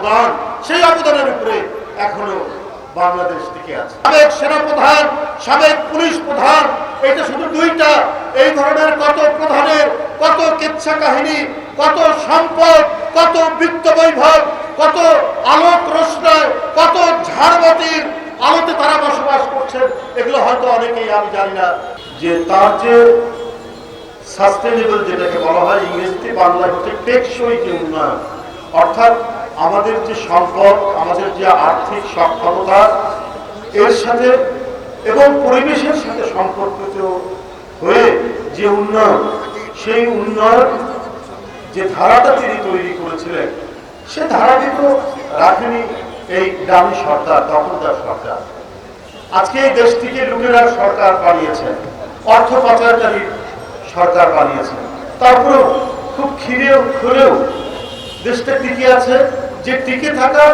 অবদান, সেই অবদানের উপরে এখনো বাংলাদেশ টিকে আছে। সাবেক সেনাপ্রধান, সাবেক পুলিশ প্রধান, এটা শুধু দুইটা। এই ধরনের কত প্রধানের কত কিচ্ছা কাহিনী, কত সম্পদ, কত বৃত্ত বৈভব, কত আলোক রোশনায়, কত ঝাড়বাতির আলোতে তারা বসবাস করছেন, এগুলো হয়তো অনেকেই আমি জানি না। যে তার যে সাস্টেনেবল, যেটাকে বলা হয় ইংরেজিতে, বাংলা হচ্ছে টেকসই যে উন্নয়ন, অর্থাৎ আমাদের যে সম্পদ, আমাদের যে আর্থিক সক্ষমতা, এর সাথে এবং পরিবেশের সাথে সম্পর্কিত হয়ে যে উন্নয়ন, সেই উন্নয়ন যে ধারাটা তিনি তৈরি করেছিলেন, সে ধারাটি তো রাখেনি এই দামি সরকার, দখলদার সরকার। আজকে এই দেশটিকে লুটেরা সরকার বানিয়েছে, অর্থ পাচারকারী সরকার বানিয়েছে। তারপরেও খুব খিরেও খুলেও দেশটা টিকে আছে। যে টিকে থাকার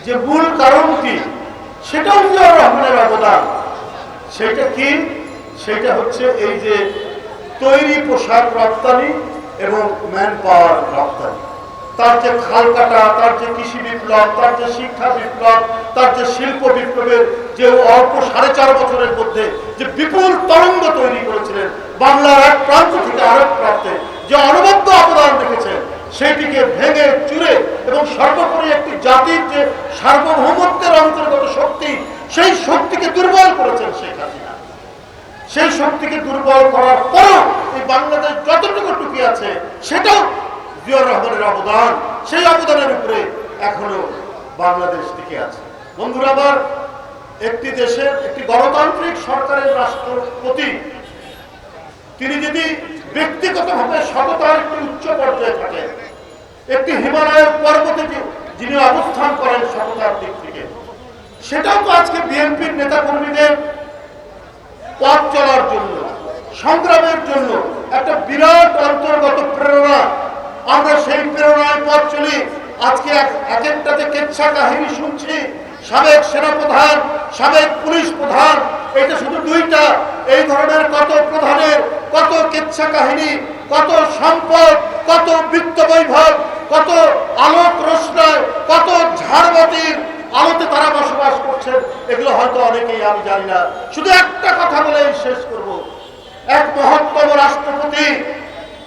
যে মূল কারণ কি, সেটাও জিয়াউর রহমানের অবদান। সেটা কি? সেটা হচ্ছে এই যে তৈরি পোশাক রপ্তানি এবং ম্যান পাওয়ার রপ্তানি। তার যে খাল কাটা, তার যে কৃষি বিপ্লব, তার যে শিক্ষা বিপ্লব, তার যে শিল্প বিপ্লবের যে অল্প 4.5 বছরের মধ্যে যে বিপুল তরঙ্গ তৈরি করেছিলেন, বাংলার এক প্রান্ত থেকে আরেক প্রান্তে যে অনবদ্য অবদান রেখেছেন, সেটিকে ভেঙে চুরে এবং সর্বোপরি একটি জাতির যে সার্বভৌমত্বের অন্তর্গত শক্তি, সেই শক্তিকে দুর্বল করেছেন শেখ হাসিনা। সেই শক্তিকে দুর্বল করার পরও এই বাংলাদেশ যতটুকু টুকি আছে, সেটাও জিয়াউর রহমানের অবদান। সেই অবদানের উপরে এখনো বাংলাদেশ টিকে আছে। বন্ধুরা আমার, একটি দেশের একটি গণতান্ত্রিক সরকারের রাষ্ট্রপতি, তিনি যদি ব্যক্তিগতভাবে সততার একটি উচ্চ পর্যায়ে থাকেন, একটি হিমালয়ের পর্বতে যিনি অবস্থান করেন সততার দিক থেকে, সেটাও তো আজকে বিএনপির নেতা কর্মীদের পথ চলার জন্য, সংগ্রামের জন্য একটা বিরাট অন্তর্গত প্রেরণা। আমরা সেই প্রেরণায় পথ চলি। আজকে এক একটাতে কেচ্ছা কাহিনী শুনছি। সাবেক সেনাপ্রধান, সাবেক পুলিশ প্রধান, এটা শুধু দুইটা। এই ধরনের কত প্রধানের কত কেচ্ছা কাহিনী, কত সম্পদ, কত বৃত্ত বৈভব, কত আলোক রোশনায়, কত ঝাড়বাতির আলোতে তারা বসবাস করছেন, এগুলো হয়তো অনেকেই আমি জানি না। শুধু একটা কথা বলেই শেষ করব। এক মহত্তম রাষ্ট্রপতি,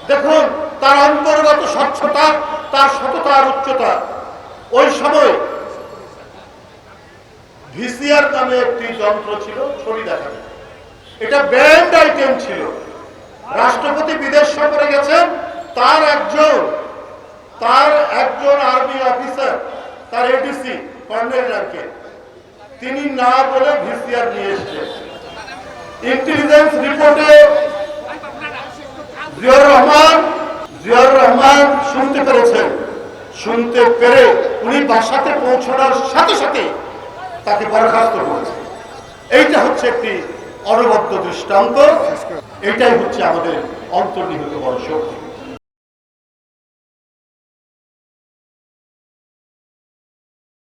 দেখুন তার অন্তর্গত স্বচ্ছতা, তার সততার উচ্চতা। ওই সময় ভিসিআর নামে একটি যন্ত্র ছিল, ছবি দেখানো, এটা ব্যান্ড আইটেম ছিল। রাষ্ট্রপতি বিদেশ সফরে গেছেন, তার একজন আর্মি অফিসার, তার এডিসি কর্নেল র্যাঙ্কে, তিনি না বলে ভিসিআর নিয়ে এসেছেন। ইন্টেলিজেন্স রিপোর্টে জিয়াউর রহমান শুনতে পেরেছেন। শুনতে পেরে উনি বাসাতে পৌঁছানোর সাথে সাথে তাকে বরখাস্ত করেছে। এইটা হচ্ছে একটি অনবদ্য দৃষ্টান্ত। এটাই হচ্ছে আমাদের অন্তর্নিহিত বড় শক্তি।